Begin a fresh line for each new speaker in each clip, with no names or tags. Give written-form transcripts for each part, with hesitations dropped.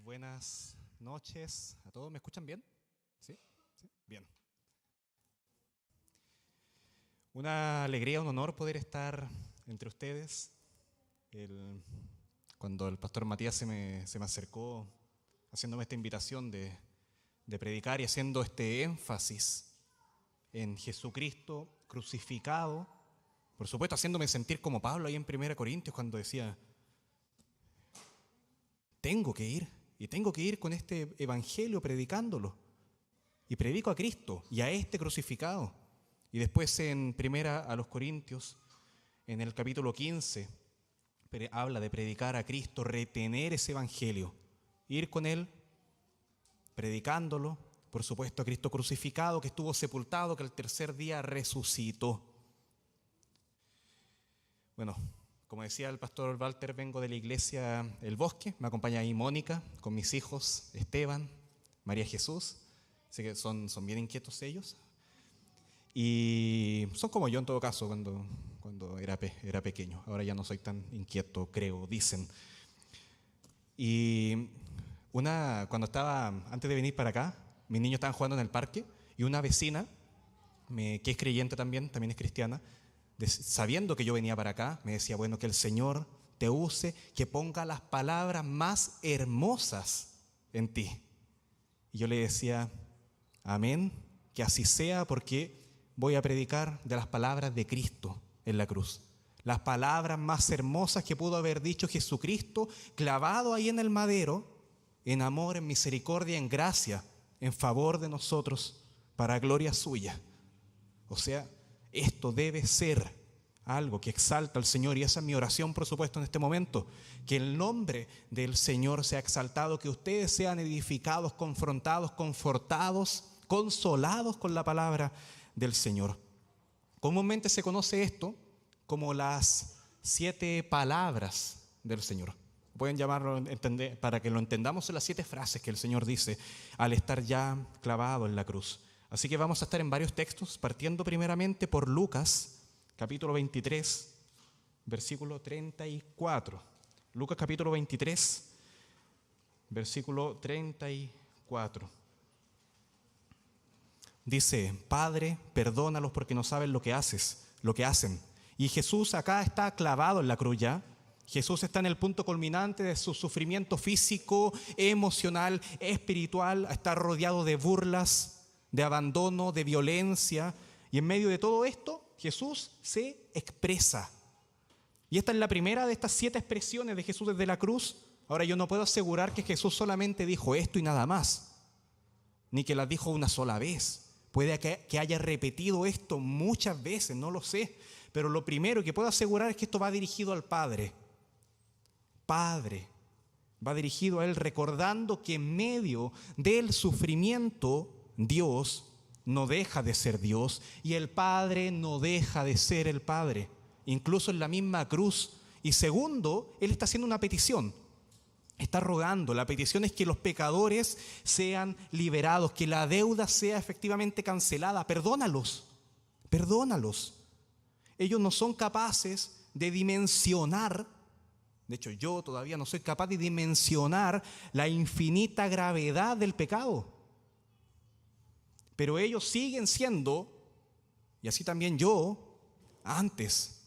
Buenas noches a todos. ¿Me escuchan bien? ¿Sí? ¿Sí? Bien. Una alegría, un honor poder estar entre ustedes. Cuando el pastor Matías se me acercó haciéndome esta invitación de predicar y haciendo este énfasis en Jesucristo crucificado, por supuesto haciéndome sentir como Pablo ahí en 1 Corintios cuando decía: tengo que ir con este evangelio predicándolo. Y predico a Cristo y a este crucificado. Y después en 1 Corintios, en el capítulo 15, habla de predicar a Cristo, retener ese evangelio, ir con él, predicándolo, por supuesto a Cristo crucificado, que estuvo sepultado, que el tercer día resucitó. Bueno, como decía el pastor Walter, vengo de la iglesia El Bosque, me acompaña ahí Mónica, con mis hijos Esteban, María Jesús, así que son bien inquietos ellos. Y son como yo en todo caso cuando era pequeño. Ahora ya no soy tan inquieto, creo, dicen. Y antes de venir para acá, mis niños estaban jugando en el parque y una vecina, que es creyente también es cristiana, sabiendo que yo venía para acá, me decía: bueno, que el Señor te use, que ponga las palabras más hermosas en ti. Y yo le decía: amén, que así sea, porque voy a predicar de las palabras de Cristo en la cruz. Las palabras más hermosas que pudo haber dicho Jesucristo, clavado ahí en el madero, en amor, en misericordia, en gracia, en favor de nosotros, para gloria suya. O sea, esto debe ser algo que exalta al Señor, y esa es mi oración, por supuesto, en este momento: que el nombre del Señor sea exaltado, que ustedes sean edificados, confrontados, confortados, consolados con la palabra del Señor. Comúnmente se conoce esto como las 7 palabras del Señor. Pueden llamarlo, para que lo entendamos, en las 7 frases que el Señor dice al estar ya clavado en la cruz. Así que vamos a estar en varios textos, partiendo primeramente por Lucas, capítulo 23, versículo 34. Lucas capítulo 23, versículo 34. Dice: Padre, perdónalos porque no saben lo que hacen. Y Jesús acá está clavado en la cruz ya. Jesús está en el punto culminante de su sufrimiento físico, emocional, espiritual. Está rodeado de burlas, de abandono, de violencia. Y en medio de todo esto, Jesús se expresa. Y esta es la primera de estas 7 expresiones de Jesús desde la cruz. Ahora, yo no puedo asegurar que Jesús solamente dijo esto y nada más, ni que las dijo una sola vez. Puede que haya repetido esto muchas veces, no lo sé. Pero lo primero que puedo asegurar es que esto va dirigido al Padre. Padre, va dirigido a Él, recordando que en medio del sufrimiento Dios no deja de ser Dios y el Padre no deja de ser el Padre, incluso en la misma cruz. Y segundo, Él está haciendo una petición. Está rogando, la petición es que los pecadores sean liberados, que la deuda sea efectivamente cancelada. Perdónalos. Ellos no son capaces de dimensionar, de hecho yo todavía no soy capaz de dimensionar la infinita gravedad del pecado. Pero ellos siguen siendo, y así también yo, antes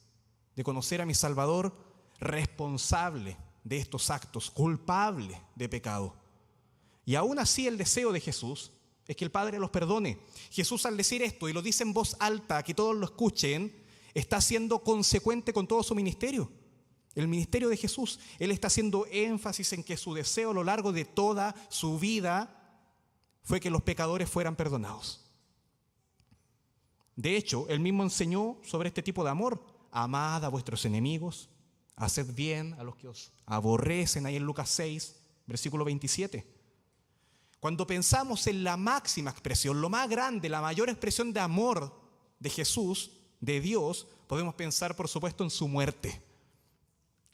de conocer a mi Salvador, responsable de estos actos, culpable de pecado. Y aún así el deseo de Jesús es que el Padre los perdone. Jesús, al decir esto, y lo dice en voz alta, que todos lo escuchen, está siendo consecuente con todo su ministerio. El ministerio de Jesús, Él está haciendo énfasis en que su deseo a lo largo de toda su vida fue que los pecadores fueran perdonados. De hecho, Él mismo enseñó sobre este tipo de amor: amad a vuestros enemigos, haced bien a los que os aborrecen, ahí en Lucas 6, versículo 27. Cuando pensamos en la máxima expresión, lo más grande, la mayor expresión de amor de Jesús, de Dios, podemos pensar, por supuesto, en su muerte.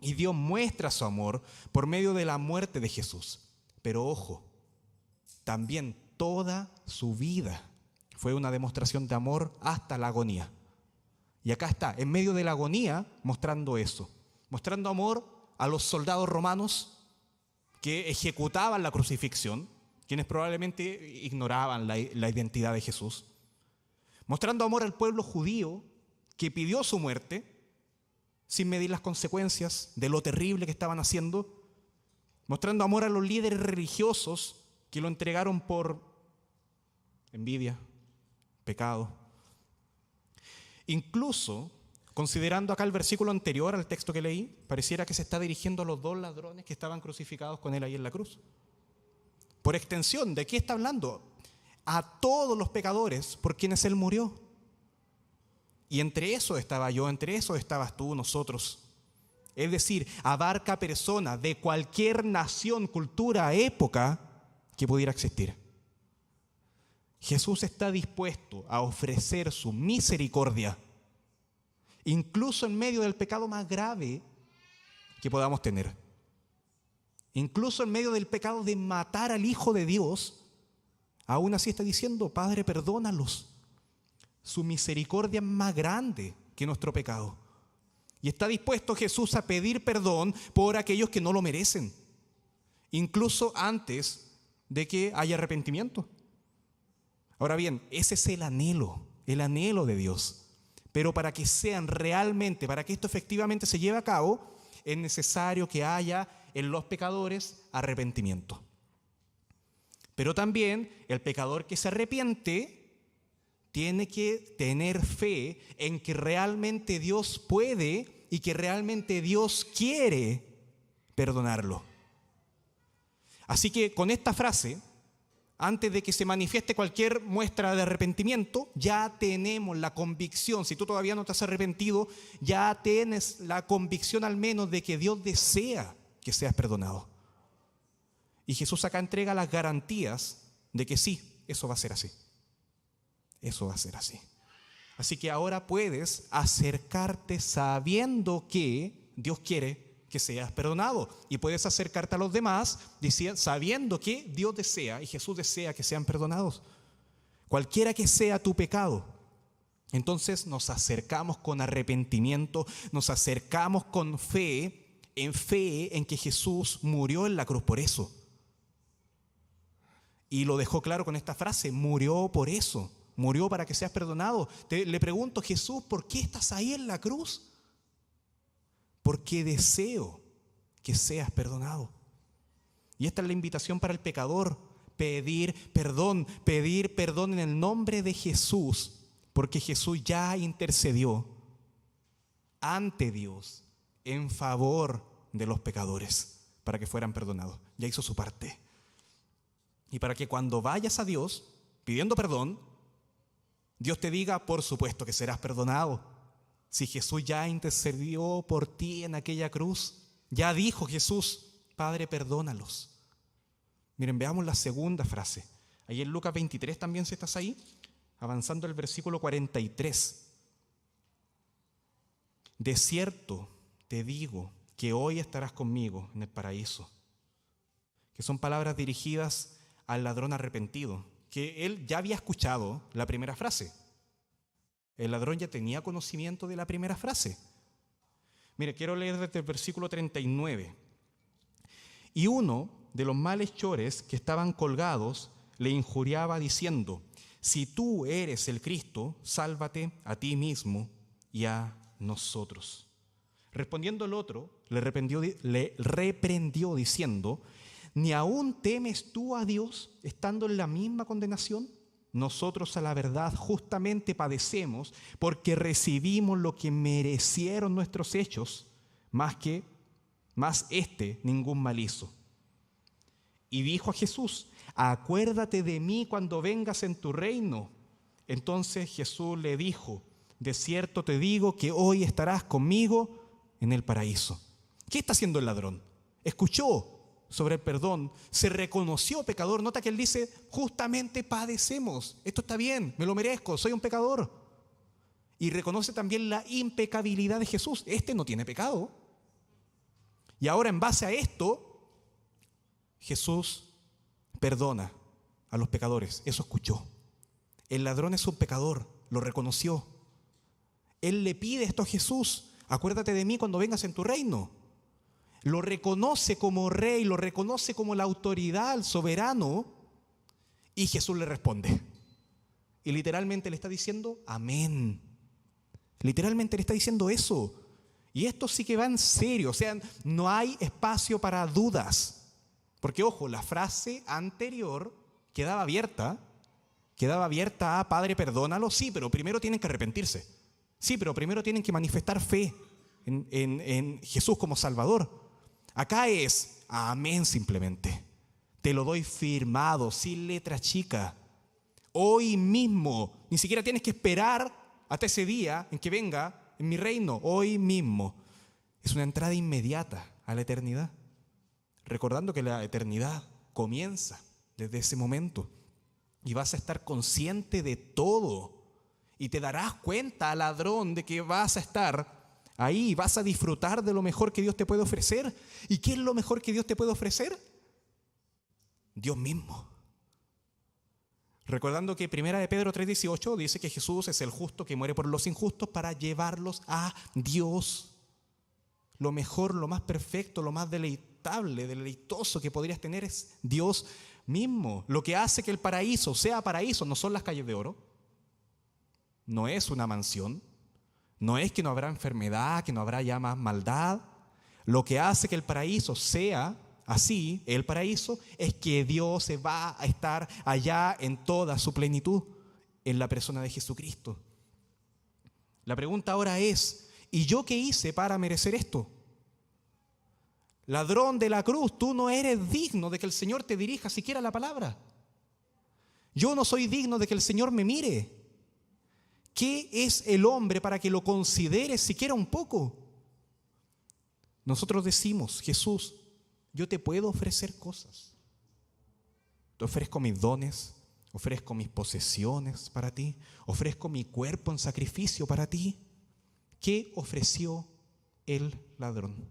Y Dios muestra su amor por medio de la muerte de Jesús. Pero ojo, también toda su vida fue una demostración de amor hasta la agonía. Y acá está, en medio de la agonía, mostrando eso. Mostrando amor a los soldados romanos que ejecutaban la crucifixión, quienes probablemente ignoraban la identidad de Jesús, mostrando amor al pueblo judío que pidió su muerte sin medir las consecuencias de lo terrible que estaban haciendo, mostrando amor a los líderes religiosos que lo entregaron por envidia, pecado. Incluso, considerando acá el versículo anterior al texto que leí, pareciera que se está dirigiendo a los dos ladrones que estaban crucificados con él ahí en la cruz. Por extensión, ¿de qué está hablando? A todos los pecadores por quienes él murió. Y entre eso estaba yo, entre eso estabas tú, nosotros. Es decir, abarca personas de cualquier nación, cultura, época que pudiera existir. Jesús está dispuesto a ofrecer su misericordia, incluso en medio del pecado más grave que podamos tener. Incluso en medio del pecado de matar al Hijo de Dios, aún así está diciendo, Padre, perdónalos. Su misericordia es más grande que nuestro pecado. Y está dispuesto Jesús a pedir perdón por aquellos que no lo merecen, incluso antes de que haya arrepentimiento. Ahora bien, ese es el anhelo de Dios. Pero para que sean realmente, para que esto efectivamente se lleve a cabo, es necesario que haya en los pecadores arrepentimiento. Pero también el pecador que se arrepiente tiene que tener fe en que realmente Dios puede y que realmente Dios quiere perdonarlo. Así que con esta frase, antes de que se manifieste cualquier muestra de arrepentimiento, ya tenemos la convicción. Si tú todavía no te has arrepentido, ya tienes la convicción al menos de que Dios desea que seas perdonado. Y Jesús acá entrega las garantías de que sí, eso va a ser así. Eso va a ser así. Así que ahora puedes acercarte sabiendo que Dios quiere que seas perdonado. Y puedes acercarte a los demás sabiendo que Dios desea y Jesús desea que sean perdonados. Cualquiera que sea tu pecado. Entonces nos acercamos con arrepentimiento, nos acercamos con fe en que Jesús murió en la cruz por eso. Y lo dejó claro con esta frase, murió por eso. Murió para que seas perdonado. Le pregunto, Jesús, ¿por qué estás ahí en la cruz? Porque deseo que seas perdonado. Y esta es la invitación para el pecador, pedir perdón en el nombre de Jesús, porque Jesús ya intercedió ante Dios en favor de los pecadores para que fueran perdonados. Ya hizo su parte. Y para que cuando vayas a Dios pidiendo perdón, Dios te diga, por supuesto que serás perdonado. Si Jesús ya intercedió por ti en aquella cruz, ya dijo Jesús, Padre, perdónalos. Miren, veamos la segunda frase. Ahí en Lucas 23 también, si estás ahí, avanzando el versículo 43. De cierto te digo que hoy estarás conmigo en el paraíso. Que son palabras dirigidas al ladrón arrepentido, que él ya había escuchado la primera frase. El ladrón ya tenía conocimiento de la primera frase. Mire, quiero leer desde el versículo 39. Y uno de los malhechores que estaban colgados le injuriaba diciendo, si tú eres el Cristo, sálvate a ti mismo y a nosotros. Respondiendo el otro, le reprendió diciendo, ¿ni aún temes tú a Dios estando en la misma condenación? Nosotros a la verdad justamente padecemos porque recibimos lo que merecieron nuestros hechos, más ningún mal hizo. Y dijo a Jesús, acuérdate de mí cuando vengas en tu reino. Entonces Jesús le dijo, de cierto te digo que hoy estarás conmigo en el paraíso. ¿Qué está haciendo el ladrón? Escuchó sobre el perdón, se reconoció pecador. Nota que él dice, justamente padecemos. Esto está bien, me lo merezco, soy un pecador. Y reconoce también la impecabilidad de Jesús. Este no tiene pecado. Y ahora en base a esto, Jesús perdona a los pecadores. Eso escuchó. El ladrón es un pecador, lo reconoció. Él le pide esto a Jesús, acuérdate de mí cuando vengas en tu reino. lo reconoce como rey, lo reconoce como la autoridad, el soberano, y Jesús le responde. Y literalmente le está diciendo amén. Literalmente le está diciendo eso. Y esto sí que va en serio, o sea, no hay espacio para dudas. Porque ojo, la frase anterior quedaba abierta a Padre, perdónalo, sí, pero primero tienen que arrepentirse. Sí, pero primero tienen que manifestar fe en Jesús como Salvador. Acá es amén simplemente. Te lo doy firmado, sin letra chica. Hoy mismo, ni siquiera tienes que esperar hasta ese día en que venga en mi reino. Hoy mismo. Es una entrada inmediata a la eternidad. Recordando que la eternidad comienza desde ese momento. Y vas a estar consciente de todo. Y te darás cuenta, ladrón, de que vas a estar ahí. Vas a disfrutar de lo mejor que Dios te puede ofrecer. ¿Y qué es lo mejor que Dios te puede ofrecer? Dios mismo. Recordando que 1 de Pedro 3:18 dice que Jesús es el justo que muere por los injustos para llevarlos a Dios. Lo mejor, lo más perfecto, lo más deleitoso que podrías tener es Dios mismo. Lo que hace que el paraíso sea paraíso no son las calles de oro, no es una mansión, no es que no habrá enfermedad, que no habrá ya más maldad. Lo que hace que el paraíso sea así, el paraíso, es que Dios se va a estar allá en toda su plenitud, en la persona de Jesucristo. La pregunta ahora es, ¿y yo qué hice para merecer esto? Ladrón de la cruz, tú no eres digno de que el Señor te dirija siquiera la palabra. Yo no soy digno de que el Señor me mire. ¿Qué es el hombre para que lo consideres siquiera un poco? Nosotros decimos, Jesús, yo te puedo ofrecer cosas. Te ofrezco mis dones, ofrezco mis posesiones para ti, ofrezco mi cuerpo en sacrificio para ti. ¿Qué ofreció el ladrón?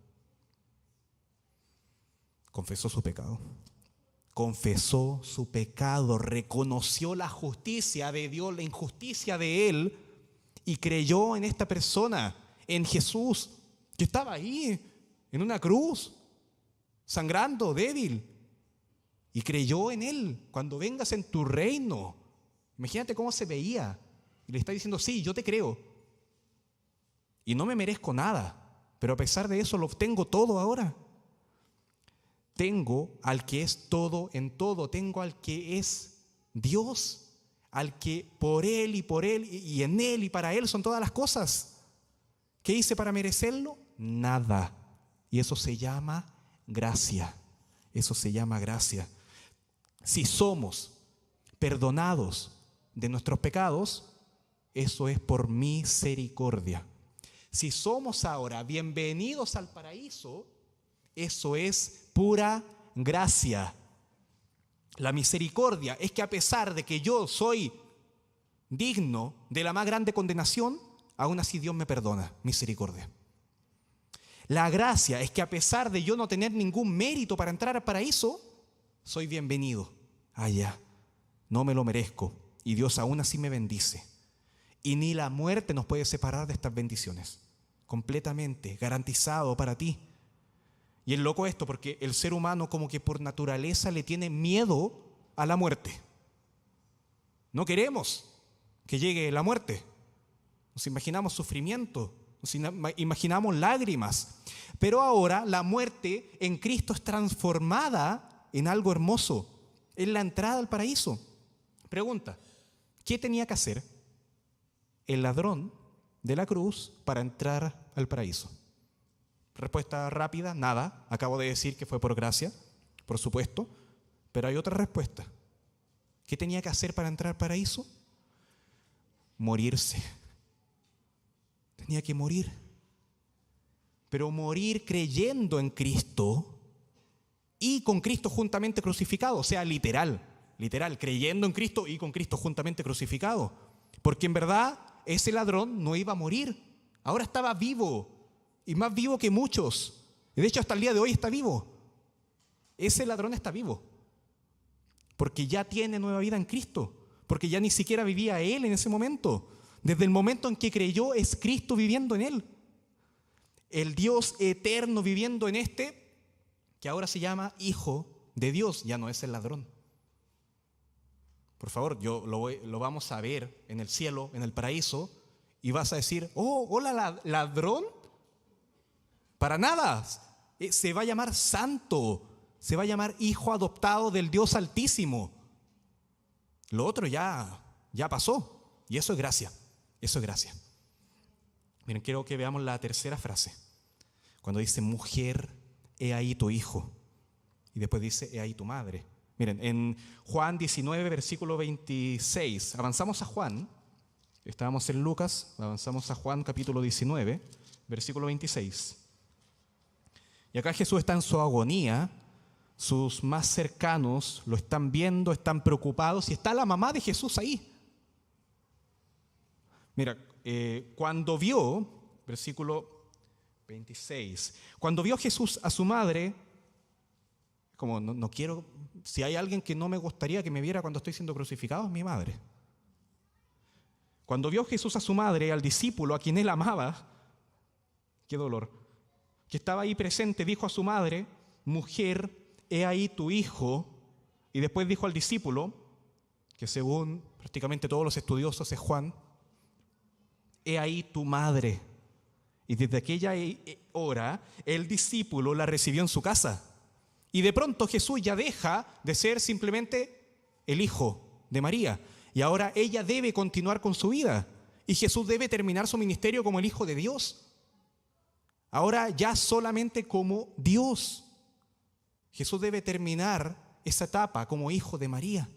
Confesó su pecado. Confesó su pecado, reconoció la justicia de Dios, la injusticia de él, y creyó en esta persona, en Jesús, que estaba ahí, en una cruz, sangrando, débil, y creyó en él. Cuando vengas en tu reino, imagínate cómo se veía, y le está diciendo, sí, yo te creo, y no me merezco nada, pero a pesar de eso lo obtengo todo ahora. Tengo al que es todo en todo, tengo al que es Dios, al que por Él y en Él y para Él son todas las cosas. ¿Qué hice para merecerlo? Nada. Y eso se llama gracia. Eso se llama gracia. Si somos perdonados de nuestros pecados, eso es por misericordia. Si somos ahora bienvenidos al paraíso, eso es pura gracia. La misericordia es que a pesar de que yo soy digno de la más grande condenación, aún así Dios me perdona. Misericordia. La gracia es que a pesar de yo no tener ningún mérito para entrar al paraíso, soy bienvenido allá. No me lo merezco y Dios aún así me bendice. Y ni la muerte nos puede separar de estas bendiciones. Completamente garantizado para ti. Y es loco esto porque el ser humano como que por naturaleza le tiene miedo a la muerte. No queremos que llegue la muerte. Nos imaginamos sufrimiento, nos imaginamos lágrimas. Pero ahora la muerte en Cristo es transformada en algo hermoso. Es la entrada al paraíso. Pregunta, ¿qué tenía que hacer el ladrón de la cruz para entrar al paraíso? Respuesta rápida, nada. Acabo de decir que fue por gracia, por supuesto. Pero hay otra respuesta. ¿Qué tenía que hacer para entrar al paraíso? Morirse. Tenía que morir. Pero morir creyendo en Cristo y con Cristo juntamente crucificado. O sea, literal, creyendo en Cristo y con Cristo juntamente crucificado. Porque en verdad ese ladrón no iba a morir. Ahora estaba vivo. Y más vivo que muchos. Y de hecho hasta el día de hoy está vivo. Ese ladrón está vivo. Porque ya tiene nueva vida en Cristo. Porque ya ni siquiera vivía él en ese momento. Desde el momento en que creyó es Cristo viviendo en él. El Dios eterno viviendo en este que ahora se llama hijo de Dios, ya no es el ladrón. Por favor, lo vamos a ver en el cielo, en el paraíso, y vas a decir, oh, hola, ladrón. Para nada, se va a llamar santo, se va a llamar hijo adoptado del Dios Altísimo. Lo otro ya pasó, y eso es gracia, eso es gracia. Miren, quiero que veamos la tercera frase, cuando dice, mujer, he ahí tu hijo, y después dice, he ahí tu madre. Miren, en Juan 19, versículo 26, avanzamos a Juan, estábamos en Lucas, avanzamos a Juan capítulo 19, versículo 26. Y acá Jesús está en su agonía, sus más cercanos lo están viendo, están preocupados, y está la mamá de Jesús ahí. Mira, cuando vio, versículo 26, cuando vio Jesús a su madre, como no quiero, si hay alguien que no me gustaría que me viera cuando estoy siendo crucificado, es mi madre. Cuando vio Jesús a su madre, al discípulo a quien él amaba, qué dolor, que estaba ahí presente, dijo a su madre, mujer, he ahí tu hijo, y después dijo al discípulo, que según prácticamente todos los estudiosos es Juan, he ahí tu madre. Y desde aquella hora, el discípulo la recibió en su casa. Y de pronto Jesús ya deja de ser simplemente el hijo de María. Y ahora ella debe continuar con su vida. Y Jesús debe terminar su ministerio como el Hijo de Dios. Ahora ya solamente como Dios. Jesús debe terminar esa etapa como hijo de María.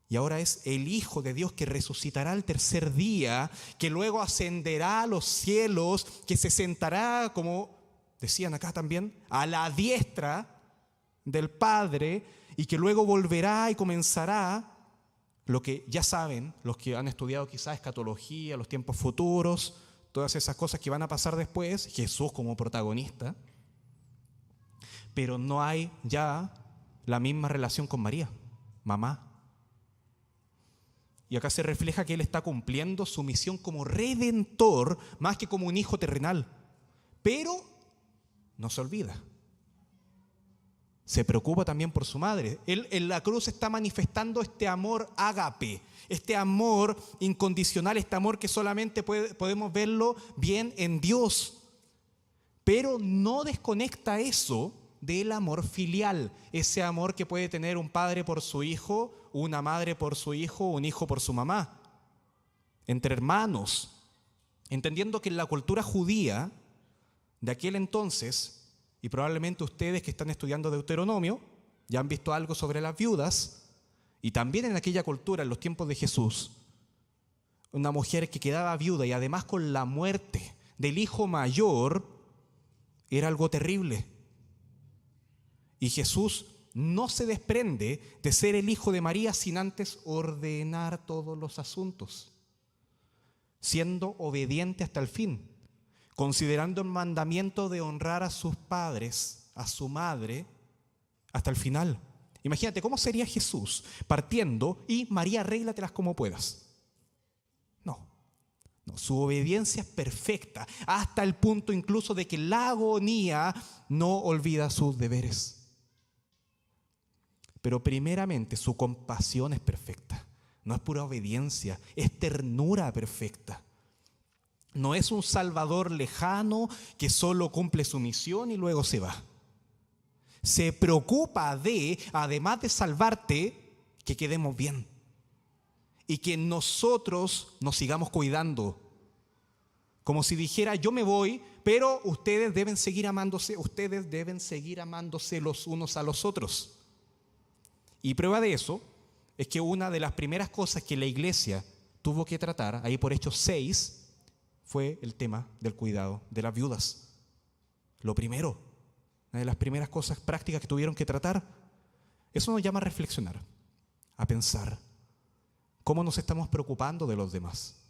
Y ahora es el Hijo de Dios que resucitará al tercer día, que luego ascenderá a los cielos, que se sentará, como decían acá también, a la diestra del Padre, y que luego volverá y comenzará lo que ya saben, los que han estudiado quizás escatología, los tiempos futuros, todas esas cosas que van a pasar después, Jesús como protagonista. Pero no hay ya la misma relación con María, mamá. Y acá se refleja que Él está cumpliendo su misión como redentor más que como un hijo terrenal. Pero no se olvida. Se preocupa también por su madre. Él en la cruz está manifestando este amor ágape, este amor incondicional, este amor que solamente podemos verlo bien en Dios. Pero no desconecta eso del amor filial, ese amor que puede tener un padre por su hijo, una madre por su hijo, un hijo por su mamá, entre hermanos, entendiendo que en la cultura judía de aquel entonces, y probablemente ustedes que están estudiando Deuteronomio ya han visto algo sobre las viudas, y también en aquella cultura, en los tiempos de Jesús, una mujer que quedaba viuda y además con la muerte del hijo mayor era algo terrible. Y Jesús no se desprende de ser el hijo de María sin antes ordenar todos los asuntos, siendo obediente hasta el fin, considerando el mandamiento de honrar a sus padres, a su madre, hasta el final. Imagínate cómo sería Jesús partiendo y María, arréglatelas como puedas. No, su obediencia es perfecta, hasta el punto incluso de que la agonía no olvida sus deberes. Pero primeramente su compasión es perfecta, no es pura obediencia, es ternura perfecta. No es un Salvador lejano que solo cumple su misión y luego se va. Se preocupa de, además de salvarte, que quedemos bien y que nosotros nos sigamos cuidando. Como si dijera, yo me voy, pero ustedes deben seguir amándose los unos a los otros. Y prueba de eso es que una de las primeras cosas que la iglesia tuvo que tratar, ahí por Hechos 6, fue el tema del cuidado de las viudas. Lo primero, una de las primeras cosas prácticas que tuvieron que tratar. Eso nos llama a reflexionar, a pensar cómo nos estamos preocupando de los demás.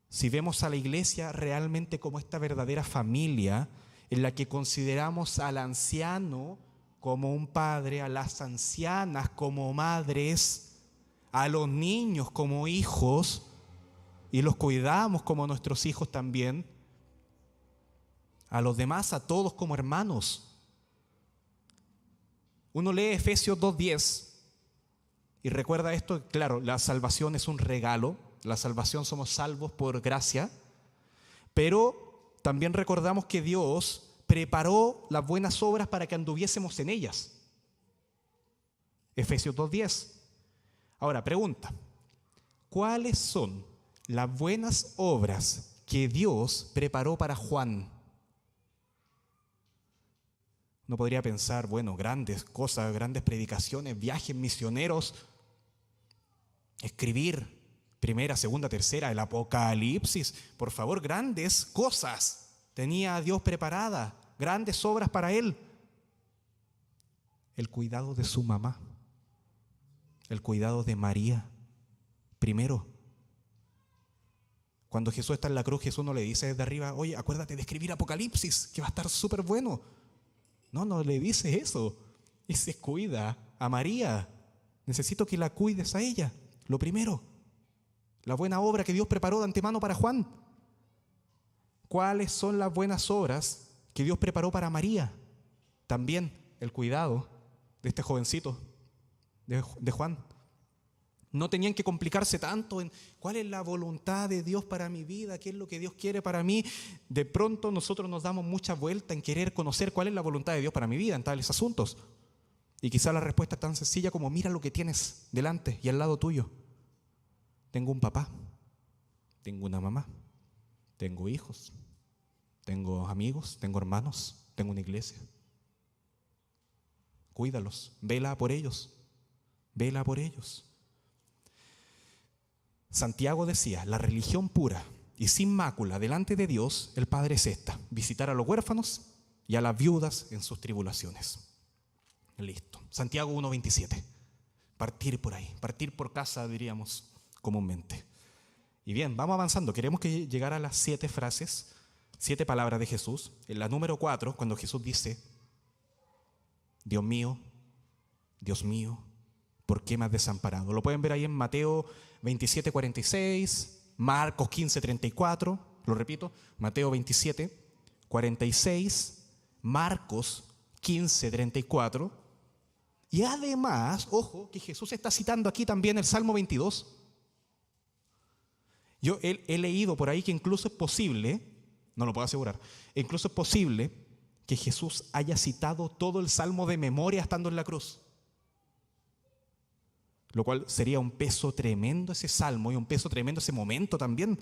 Si vemos a la iglesia realmente como esta verdadera familia en la que consideramos al anciano como un padre, a las ancianas como madres, a los niños como hijos, y los cuidamos como nuestros hijos también, a los demás, a todos como hermanos. Uno lee Efesios 2:10 y recuerda esto, claro, la salvación es un regalo, la salvación somos salvos por gracia, pero también recordamos que Dios preparó las buenas obras para que anduviésemos en ellas. Efesios 2:10. Ahora, pregunta, ¿cuáles son las buenas obras que Dios preparó para Juan? Uno podría pensar, bueno, grandes cosas, grandes predicaciones, viajes misioneros, escribir primera, segunda, tercera, el Apocalipsis. Por favor, grandes cosas tenía Dios preparada, grandes obras para él. El cuidado de su mamá, el cuidado de María, primero. Cuando Jesús está en la cruz, Jesús no le dice desde arriba, oye, acuérdate de escribir Apocalipsis, que va a estar súper bueno. No le dice eso. Y se cuida a María. Necesito que la cuides a ella. Lo primero, la buena obra que Dios preparó de antemano para Juan. ¿Cuáles son las buenas obras que Dios preparó para María? También el cuidado de este jovencito, de Juan. No tenían que complicarse tanto en cuál es la voluntad de Dios para mi vida, qué es lo que Dios quiere para mí. De pronto nosotros nos damos mucha vuelta en querer conocer cuál es la voluntad de Dios para mi vida en tales asuntos. Y quizá la respuesta es tan sencilla como mira lo que tienes delante y al lado tuyo. Tengo un papá, tengo una mamá, tengo hijos, tengo amigos, tengo hermanos, tengo una iglesia. Cuídalos, vela por ellos, vela por ellos. Santiago decía, la religión pura y sin mácula delante de Dios, el Padre es esta: visitar a los huérfanos y a las viudas en sus tribulaciones. Listo. Santiago 1:27. Partir por ahí, partir por casa, diríamos comúnmente. Y bien, vamos avanzando. Queremos que llegara a las 7 frases, 7 palabras de Jesús. En la número 4, cuando Jesús dice, Dios mío, ¿por qué me has desamparado? Lo pueden ver ahí en Mateo 27:46, Marcos 15:34, lo repito, Mateo 27:46, Marcos 15:34. Y además, ojo, que Jesús está citando aquí también el Salmo 22. Yo he leído por ahí que incluso es posible, no lo puedo asegurar, incluso es posible que Jesús haya citado todo el Salmo de memoria estando en la cruz. Lo cual sería un peso tremendo ese salmo y un peso tremendo ese momento también.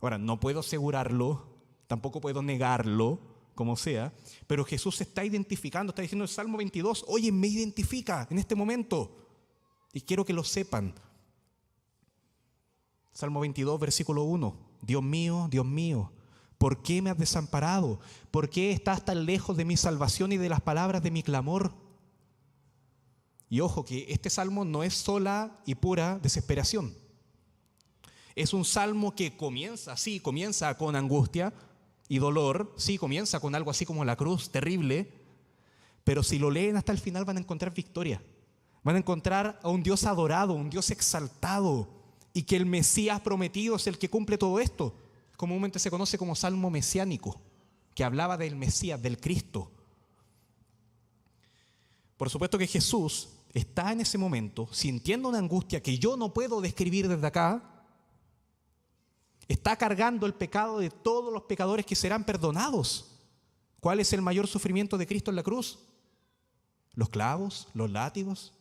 Ahora, no puedo asegurarlo, tampoco puedo negarlo, como sea, pero Jesús se está identificando, está diciendo el Salmo 22, oye, me identifica en este momento. Y quiero que lo sepan. Salmo 22, versículo 1. Dios mío, ¿por qué me has desamparado? ¿Por qué estás tan lejos de mi salvación y de las palabras de mi clamor? Y ojo que este salmo no es sola y pura desesperación. Es un salmo que comienza con angustia y dolor, sí, comienza con algo así como la cruz terrible, pero si lo leen hasta el final van a encontrar victoria. Van a encontrar a un Dios adorado, un Dios exaltado, y que el Mesías prometido es el que cumple todo esto. Comúnmente se conoce como salmo mesiánico, que hablaba del Mesías, del Cristo. Por supuesto que Jesús está en ese momento sintiendo una angustia que yo no puedo describir desde acá. Está cargando el pecado de todos los pecadores que serán perdonados. ¿Cuál es el mayor sufrimiento de Cristo en la cruz? ¿Los clavos? ¿Los látigos?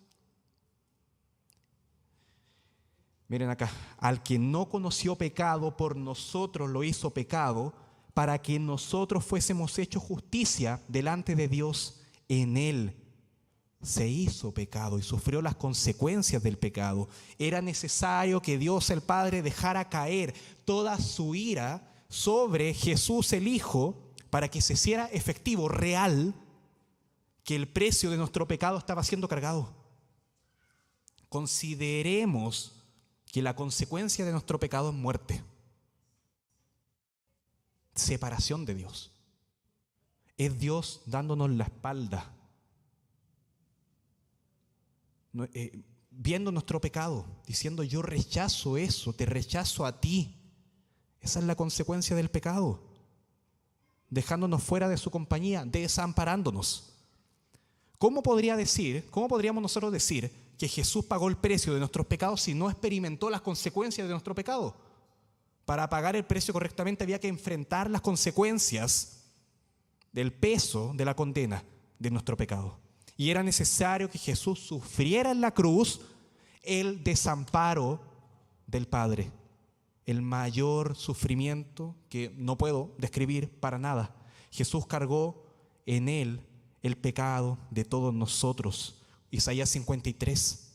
Miren acá, al que no conoció pecado, por nosotros lo hizo pecado, para que nosotros fuésemos hechos justicia delante de Dios. En él se hizo pecado y sufrió las consecuencias del pecado. Era necesario que Dios el Padre dejara caer toda su ira sobre Jesús el Hijo para que se hiciera efectivo, real, que el precio de nuestro pecado estaba siendo cargado. Consideremos que la consecuencia de nuestro pecado es muerte, separación de Dios. Es Dios dándonos la espalda, viendo nuestro pecado, diciendo yo rechazo eso, te rechazo a ti. Esa es la consecuencia del pecado, dejándonos fuera de su compañía, desamparándonos. ¿cómo podríamos nosotros decir que Jesús pagó el precio de nuestros pecados si no experimentó las consecuencias de nuestro pecado? Para pagar el precio correctamente había que enfrentar las consecuencias del peso de la condena de nuestro pecado. Y era necesario que Jesús sufriera en la cruz el desamparo del Padre, el mayor sufrimiento que no puedo describir para nada. Jesús cargó en él el pecado de todos nosotros. Isaías 53,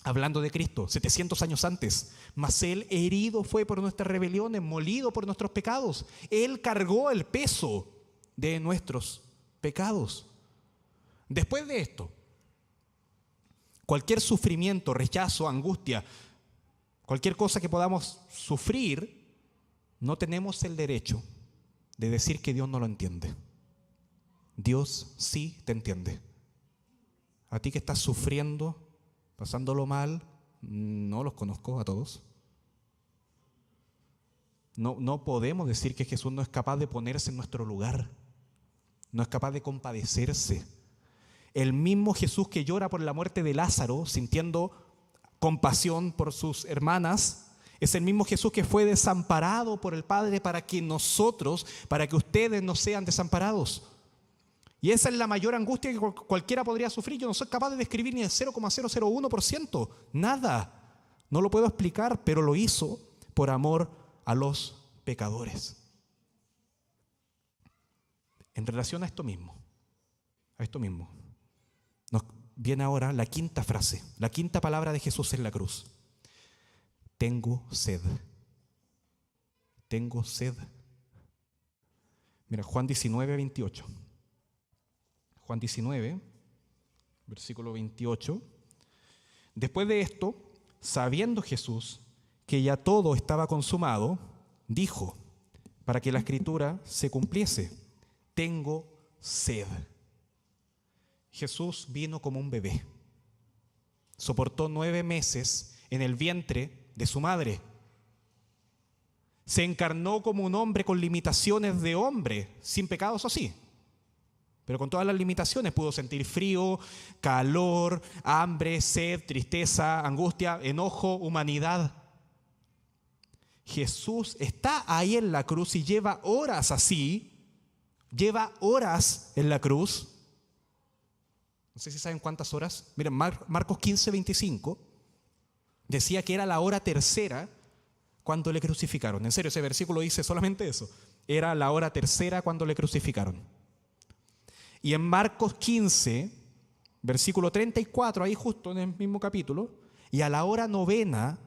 hablando de Cristo, 700 años antes. Mas él herido fue por nuestras rebeliones, molido por nuestros pecados. Él cargó el peso de nuestros pecados. Después de esto, cualquier sufrimiento, rechazo, angustia, cualquier cosa que podamos sufrir, no tenemos el derecho de decir que Dios no lo entiende. Dios sí te entiende. A ti que estás sufriendo, pasándolo mal, no los conozco a todos. No podemos decir que Jesús no es capaz de ponerse en nuestro lugar, no es capaz de compadecerse. El mismo Jesús que llora por la muerte de Lázaro, sintiendo compasión por sus hermanas, es el mismo Jesús que fue desamparado por el Padre para que ustedes no sean desamparados. Y esa es la mayor angustia que cualquiera podría sufrir. Yo no soy capaz de describir ni el 0,001%, nada. No lo puedo explicar, pero lo hizo por amor a los pecadores. En relación a esto mismo, nos viene ahora la quinta frase, la quinta palabra de Jesús en la cruz. Tengo sed. Tengo sed. Mira, Juan 19, 28. Juan 19, versículo 28. Después de esto, sabiendo Jesús que ya todo estaba consumado, dijo, para que la escritura se cumpliese, tengo sed. Jesús vino como un bebé. Soportó 9 meses en el vientre de su madre. Se encarnó como un hombre con limitaciones de hombre, sin pecados o sí. Pero con todas las limitaciones pudo sentir frío, calor, hambre, sed, tristeza, angustia, enojo, humanidad. Jesús está ahí en la cruz y lleva horas así, lleva horas en la cruz. No sé si saben cuántas horas. Miren, Marcos 15, 25 decía que era la hora tercera cuando le crucificaron. En serio, ese versículo dice solamente eso. Era la hora tercera cuando le crucificaron. Y en Marcos 15, versículo 34, ahí justo en el mismo capítulo, y a la hora novena,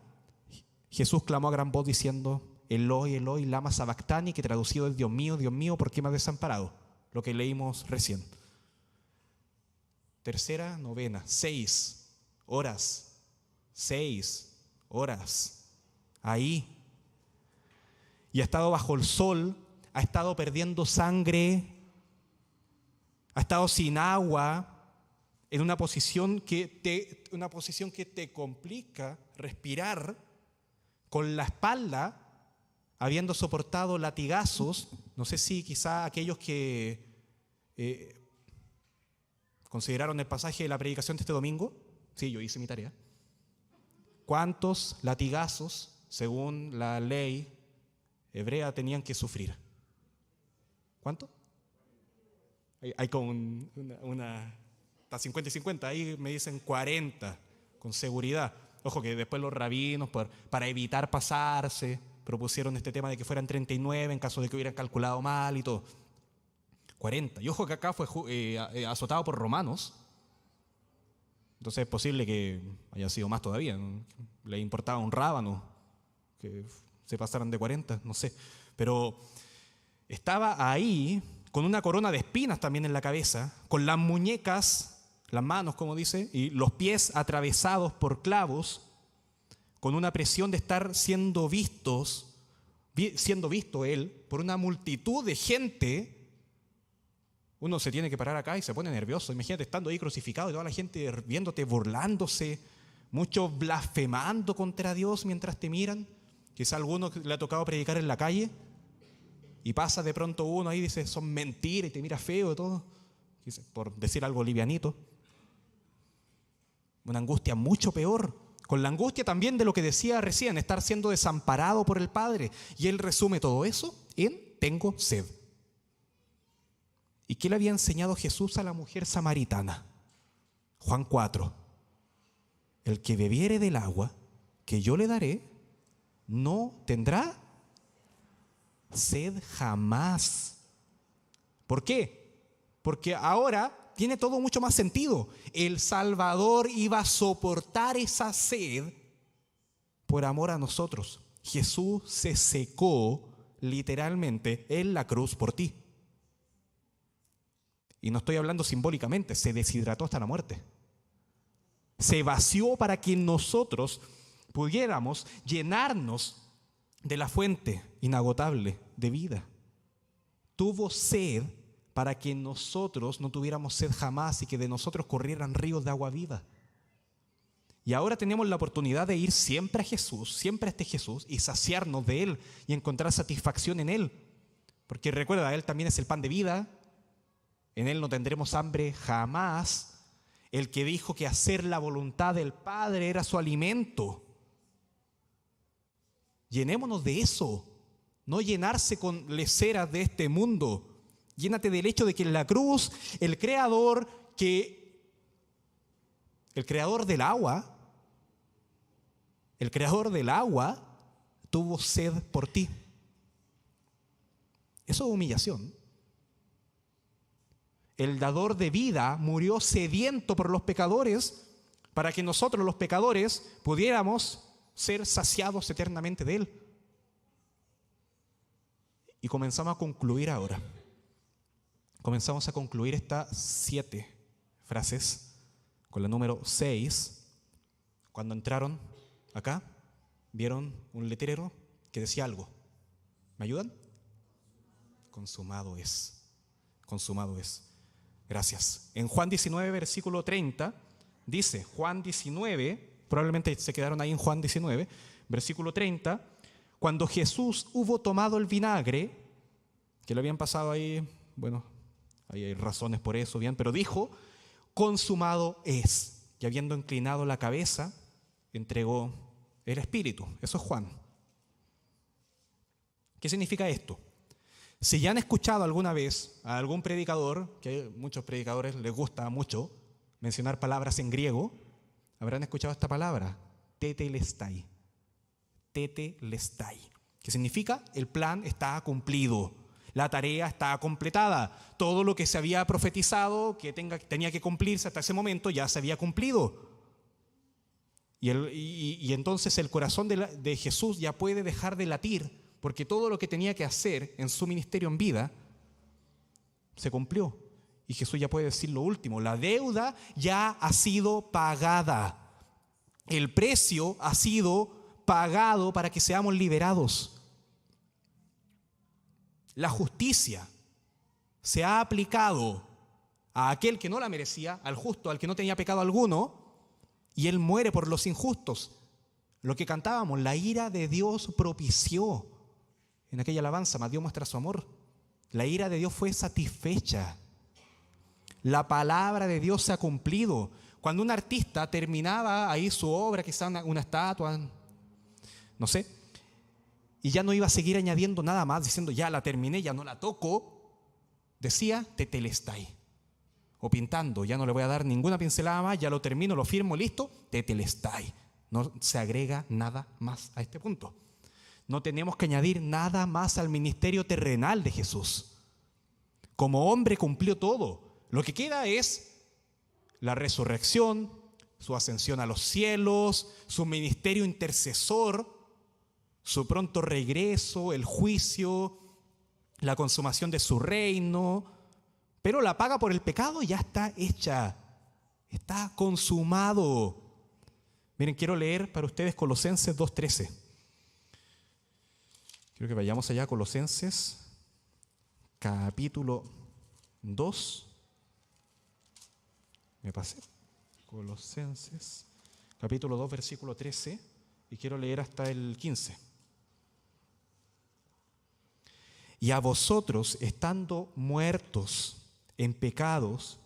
Jesús clamó a gran voz diciendo, Eloi, Eloi, lama sabactani, que traducido es Dios mío, ¿por qué me has desamparado? Lo que leímos recién. Tercera novena, 6 horas, 6 horas, ahí. Y ha estado bajo el sol, ha estado perdiendo sangre, ha estado sin agua, en una posición que te complica respirar, con la espalda, habiendo soportado latigazos. No sé si quizá aquellos que consideraron el pasaje de la predicación de este domingo, sí, yo hice mi tarea. ¿Cuántos latigazos, según la ley hebrea, tenían que sufrir? ¿Cuánto? Hay con está 50 y 50, ahí me dicen 40, con seguridad. Ojo que después los rabinos, para evitar pasarse, propusieron este tema de que fueran 39 en caso de que hubieran calculado mal y todo. 40. Y ojo que acá fue azotado por romanos. Entonces es posible que haya sido más todavía, ¿no? Le importaba un rábano que se pasaran de 40, no sé. Pero estaba ahí con una corona de espinas también en la cabeza, con las muñecas, las manos, como dice, y los pies atravesados por clavos, con una presión de estar siendo visto él por una multitud de gente. Uno se tiene que parar acá y se pone nervioso. Imagínate estando ahí crucificado y toda la gente viéndote, burlándose, muchos blasfemando contra Dios mientras te miran. Quizá a alguno le ha tocado predicar en la calle y pasa de pronto uno ahí y dice, son mentiras, y te mira feo y todo. por decir algo livianito. Una angustia mucho peor, con la angustia también de lo que decía recién, estar siendo desamparado por el Padre. Y él resume todo eso en tengo sed. ¿Y qué le había enseñado Jesús a la mujer samaritana? Juan 4. El que bebiere del agua que yo le daré, no tendrá sed jamás. ¿Por qué? Porque ahora tiene todo mucho más sentido. El Salvador iba a soportar esa sed por amor a nosotros. Jesús se secó literalmente en la cruz por ti. Y no estoy hablando simbólicamente, se deshidrató hasta la muerte. Se vació para que nosotros pudiéramos llenarnos de la fuente inagotable de vida. Tuvo sed para que nosotros no tuviéramos sed jamás y que de nosotros corrieran ríos de agua viva. Y ahora tenemos la oportunidad de ir siempre a Jesús, siempre a este Jesús, y saciarnos de Él y encontrar satisfacción en Él. Porque recuerda, Él también es el pan de vida. En Él no tendremos hambre jamás. El que dijo que hacer la voluntad del Padre era su alimento. Llenémonos de eso, no llenarse con leceras de este mundo. Llénate del hecho de que en la cruz el creador del agua tuvo sed por ti. Eso es humillación. El dador de vida murió sediento por los pecadores para que nosotros los pecadores pudiéramos ser saciados eternamente de Él. Y comenzamos a concluir ahora. Comenzamos a concluir estas 7 frases con la número 6. Cuando entraron acá, vieron un letrero que decía algo. ¿Me ayudan? Consumado es. Consumado es. Gracias. En Juan 19, versículo 30, dice, Juan 19, probablemente se quedaron ahí en Juan 19, versículo 30, cuando Jesús hubo tomado el vinagre, que le habían pasado ahí, bueno, ahí hay razones por eso, bien, pero dijo, consumado es. Y habiendo inclinado la cabeza, entregó el Espíritu. Eso es Juan. ¿Qué significa esto? Si ya han escuchado alguna vez a algún predicador, que a muchos predicadores les gusta mucho mencionar palabras en griego, habrán escuchado esta palabra, tetelestai. Tetelestai, que significa el plan está cumplido, la tarea está completada, todo lo que se había profetizado que tenía que cumplirse hasta ese momento ya se había cumplido. Y entonces el corazón de Jesús ya puede dejar de latir, porque todo lo que tenía que hacer en su ministerio en vida se cumplió. Y Jesús ya puede decir lo último, la deuda ya ha sido pagada. El precio ha sido pagado para que seamos liberados. La justicia se ha aplicado a aquel que no la merecía, al justo, al que no tenía pecado alguno, y Él muere por los injustos. Lo que cantábamos, la ira de Dios propició. En aquella alabanza, más Dios muestra su amor. La ira de Dios fue satisfecha. La palabra de Dios se ha cumplido. Cuando un artista terminaba ahí su obra, quizá una estatua, no sé, y ya no iba a seguir añadiendo nada más, diciendo ya la terminé, ya no la toco, decía tetelestai. O pintando, ya no le voy a dar ninguna pincelada más, ya lo termino, lo firmo, listo, tetelestai. No se agrega nada más a este punto. No tenemos que añadir nada más al ministerio terrenal de Jesús. Como hombre cumplió todo. Lo que queda es la resurrección, su ascensión a los cielos, su ministerio intercesor, su pronto regreso, el juicio, la consumación de su reino. Pero la paga por el pecado ya está hecha, está consumado. Miren, quiero leer para ustedes Colosenses 2:13. Quiero que vayamos allá a Colosenses, capítulo 2. Me pasé. Colosenses, capítulo 2, versículo 13. Y quiero leer hasta el 15. Y a vosotros, estando muertos en pecados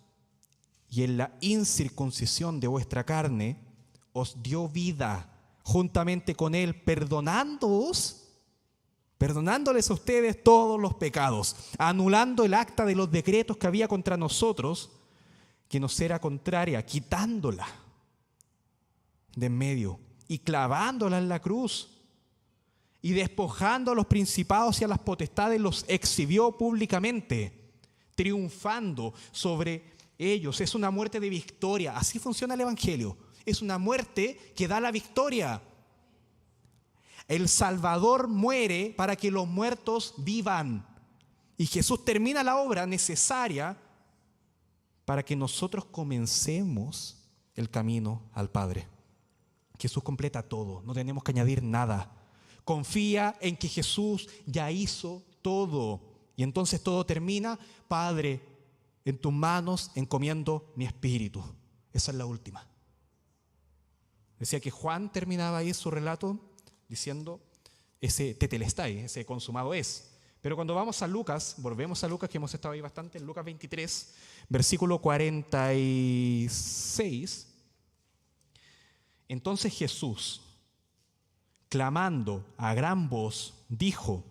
y en la incircuncisión de vuestra carne, os dio vida juntamente con Él, perdonándoles a ustedes todos los pecados, anulando el acta de los decretos que había contra nosotros, que nos era contraria, quitándola de en medio y clavándola en la cruz. Y despojando a los principados y a las potestades, los exhibió públicamente, triunfando sobre ellos. Es una muerte de victoria. Así funciona el Evangelio. Es una muerte que da la victoria. El Salvador muere para que los muertos vivan. Y Jesús termina la obra necesaria para que nosotros comencemos el camino al Padre. Jesús completa todo. No tenemos que añadir nada. Confía en que Jesús ya hizo todo. Y entonces todo termina. Padre, en tus manos encomiendo mi espíritu. Esa es la última. Decía que Juan terminaba ahí su relato diciendo ese tetelestai, ese consumado es. Pero cuando vamos a Lucas, volvemos a Lucas, que hemos estado ahí bastante, en Lucas 23, versículo 46. Entonces Jesús, clamando a gran voz, dijo: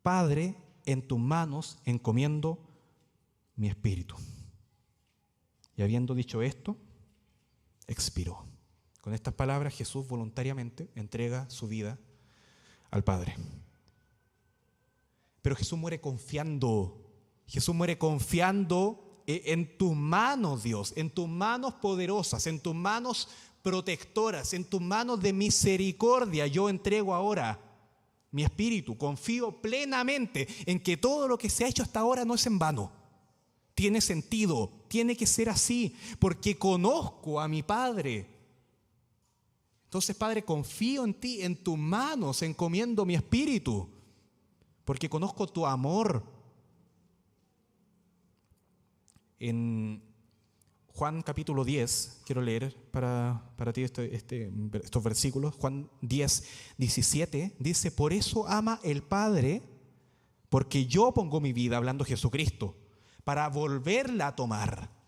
Padre, en tus manos encomiendo mi espíritu. Y habiendo dicho esto, expiró. Con estas palabras Jesús voluntariamente entrega su vida al Padre. Pero Jesús muere confiando. Jesús muere confiando en tus manos, Dios, en tus manos poderosas, en tus manos protectoras, en tus manos de misericordia. Yo entrego ahora mi espíritu. Confío plenamente en que todo lo que se ha hecho hasta ahora no es en vano. Tiene sentido, tiene que ser así, porque conozco a mi Padre. Entonces, Padre, confío en ti, en tus manos encomiendo mi espíritu, porque conozco tu amor. En Juan capítulo 10, quiero leer para ti estos versículos. Juan 10, 17, dice: por eso ama el Padre, porque yo pongo mi vida, hablando Jesucristo, para volverla a tomar.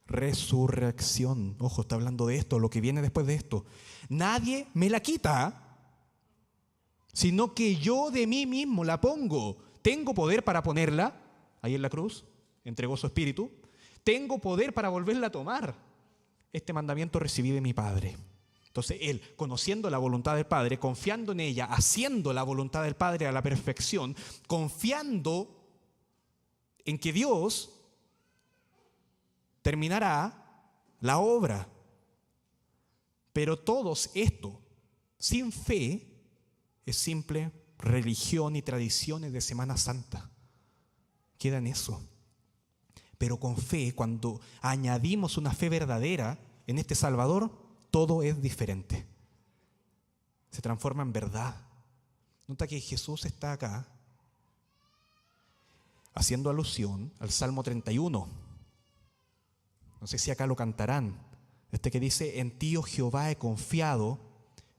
Resurrección. Ojo, está hablando de esto, lo que viene después de esto. Nadie me la quita, sino que yo de mí mismo la pongo. Tengo poder para ponerla, ahí en la cruz, entregó su espíritu. Tengo poder para volverla a tomar. Este mandamiento recibí de mi Padre. Entonces él, conociendo la voluntad del Padre, confiando en ella, haciendo la voluntad del Padre a la perfección, confiando en que Dios terminará la obra. Pero todo esto, sin fe, es simple religión y tradiciones de Semana Santa. Queda en eso. Pero con fe, cuando añadimos una fe verdadera en este Salvador, todo es diferente. Se transforma en verdad. Nota que Jesús está acá haciendo alusión al Salmo 31. No sé si acá lo cantarán. Que dice: en ti, oh Jehová, he confiado,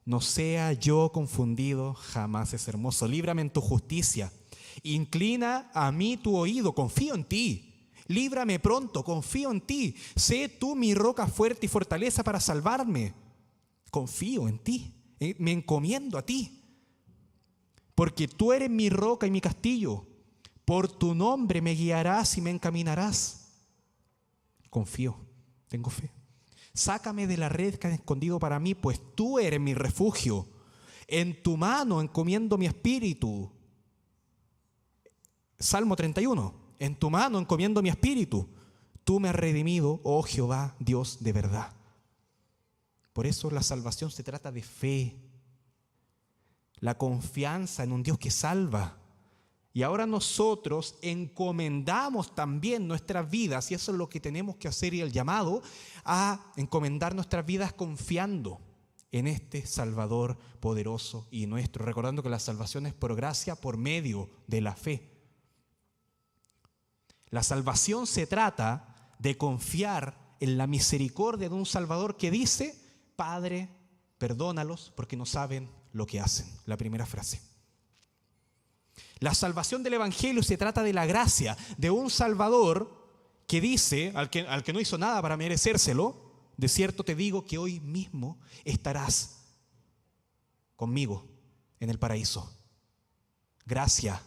no sea yo confundido jamás. Es hermoso. Líbrame en tu justicia. Inclina a mí tu oído. Confío en ti. Líbrame pronto. Confío en ti. Sé tú mi roca fuerte y fortaleza para salvarme. Confío en ti. Me encomiendo a ti. Porque tú eres mi roca y mi castillo. Por tu nombre me guiarás y me encaminarás. Confío, tengo fe. Sácame de la red que has escondido para mí, pues tú eres mi refugio. En tu mano encomiendo mi espíritu. Salmo 31. En tu mano encomiendo mi espíritu. Tú me has redimido, oh Jehová, Dios de verdad. Por eso la salvación se trata de fe. La confianza en un Dios que salva. Y ahora nosotros encomendamos también nuestras vidas, y eso es lo que tenemos que hacer, y el llamado a encomendar nuestras vidas confiando en este Salvador poderoso y nuestro, recordando que la salvación es por gracia, por medio de la fe. La salvación se trata de confiar en la misericordia de un Salvador que dice: Padre, perdónalos porque no saben lo que hacen. La primera frase. La salvación del Evangelio se trata de la gracia de un Salvador que dice, al que no hizo nada para merecérselo, de cierto te digo que hoy mismo estarás conmigo en el paraíso. Gracia,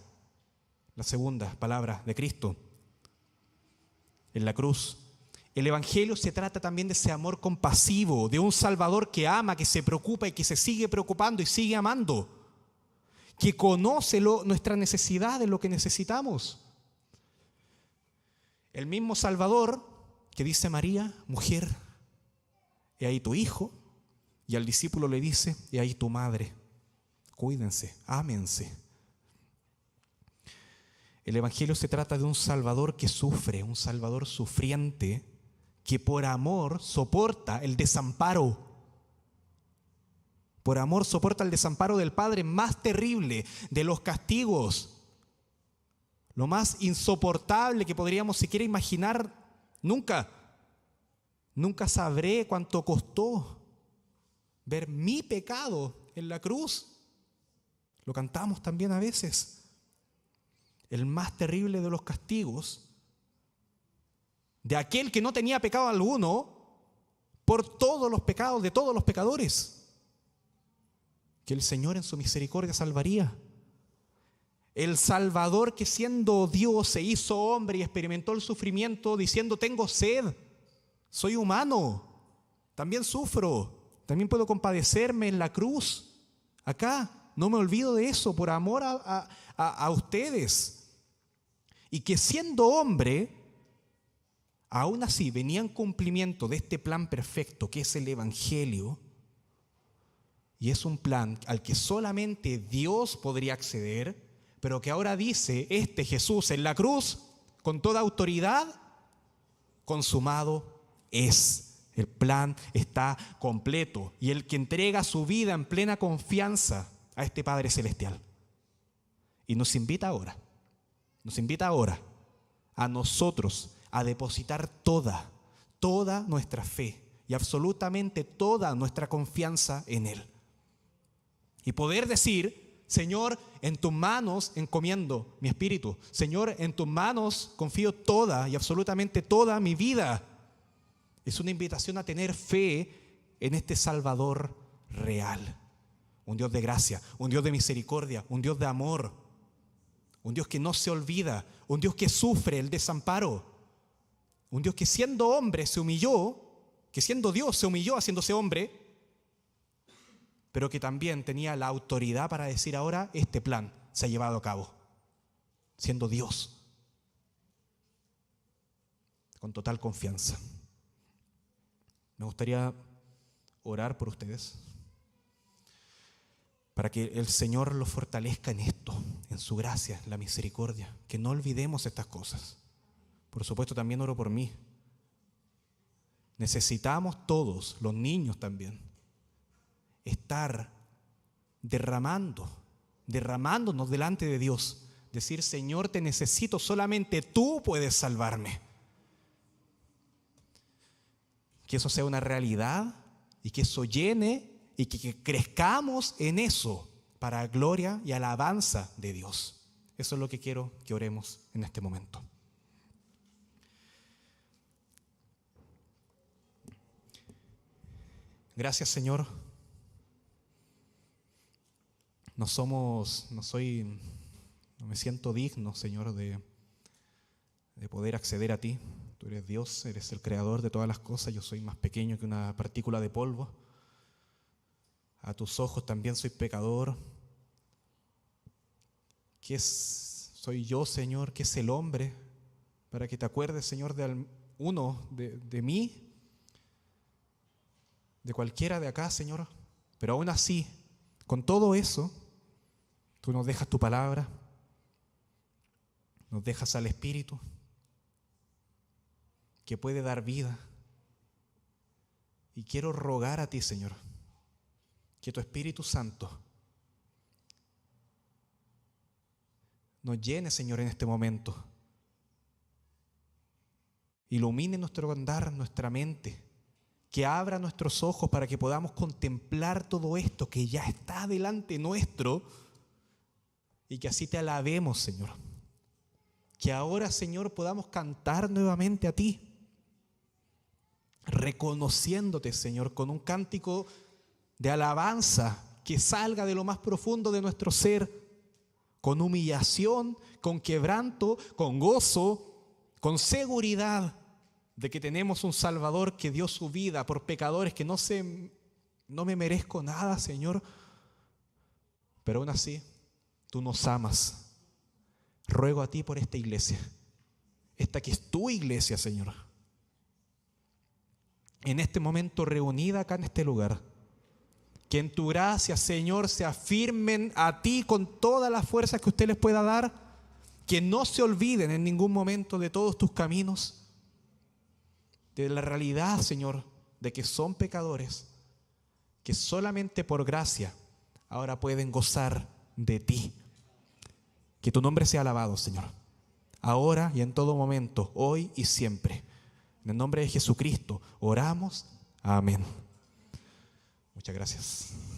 la segunda palabra de Cristo en la cruz. El Evangelio se trata también de ese amor compasivo, de un Salvador que ama, que se preocupa y que se sigue preocupando y sigue amando, que conoce nuestra necesidad de lo que necesitamos. El mismo Salvador que dice a María, mujer, he ahí tu hijo, y al discípulo le dice, he ahí tu madre. Cuídense, ámense. El Evangelio se trata de un Salvador que sufre, un Salvador sufriente, que por amor soporta el desamparo. Por amor soporta el desamparo del Padre más terrible, de los castigos. Lo más insoportable que podríamos siquiera imaginar, nunca sabré cuánto costó ver mi pecado en la cruz. Lo cantamos también a veces. El más terrible de los castigos, de aquel que no tenía pecado alguno, por todos los pecados de todos los pecadores, que el Señor en su misericordia salvaría. El Salvador que siendo Dios se hizo hombre y experimentó el sufrimiento diciendo, tengo sed, soy humano, también sufro, también puedo compadecerme en la cruz. Acá no me olvido de eso por amor a ustedes. Y que siendo hombre, aún así venía en cumplimiento de este plan perfecto que es el Evangelio. Y es un plan al que solamente Dios podría acceder, pero que ahora dice Jesús en la cruz, con toda autoridad, consumado es. El plan está completo. Y el que entrega su vida en plena confianza a este Padre Celestial. Y nos invita ahora a nosotros a depositar toda nuestra fe y absolutamente toda nuestra confianza en Él. Y poder decir, Señor, en tus manos encomiendo mi espíritu. Señor, en tus manos confío toda y absolutamente toda mi vida. Es una invitación a tener fe en este Salvador real. Un Dios de gracia, un Dios de misericordia, un Dios de amor, un Dios que no se olvida, un Dios que sufre el desamparo, un Dios que siendo hombre se humilló, que siendo Dios se humilló haciéndose hombre, pero que también tenía la autoridad para decir ahora este plan se ha llevado a cabo, siendo Dios, con total confianza. Me gustaría orar por ustedes, para que el Señor los fortalezca en esto, en su gracia, en la misericordia, que no olvidemos estas cosas. Por supuesto, también oro por mí. Necesitamos todos, los niños también, estar derramándonos delante de Dios. Decir, Señor, te necesito, solamente tú puedes salvarme. Que eso sea una realidad y que eso llene y que crezcamos en eso para gloria y alabanza de Dios. Eso es lo que quiero que oremos en este momento. Gracias, Señor. No me siento digno, Señor, de poder acceder a ti. Tú eres Dios, eres el creador de todas las cosas. Yo soy más pequeño que una partícula de polvo. A tus ojos también soy pecador. ¿Qué soy yo, Señor? ¿Qué es el hombre? Para que te acuerdes, Señor, de mí, de cualquiera de acá, Señor. Pero aún así, con todo eso, tú nos dejas tu palabra, nos dejas al Espíritu, que puede dar vida. Y quiero rogar a ti, Señor, que tu Espíritu Santo nos llene, Señor, en este momento. Ilumine nuestro andar, nuestra mente, que abra nuestros ojos para que podamos contemplar todo esto que ya está delante nuestro y que así te alabemos, Señor. que ahora, Señor, podamos cantar nuevamente a ti, reconociéndote, Señor, con un cántico de alabanza que salga de lo más profundo de nuestro ser, con humillación, con quebranto, con gozo, con seguridad de que tenemos un Salvador que dio su vida por pecadores, que no me merezco nada, Señor, pero aún así tú nos amas. Ruego a ti por esta iglesia, esta que es tu iglesia, Señor, en este momento reunida acá en este lugar, que en tu gracia, Señor, se afirmen a ti con todas las fuerzas que usted les pueda dar, que no se olviden en ningún momento de todos tus caminos, de la realidad, Señor, de que son pecadores, que solamente por gracia ahora pueden gozar de ti. Que tu nombre sea alabado, Señor, ahora y en todo momento, hoy y siempre. En el nombre de Jesucristo oramos. Amén. Muchas gracias.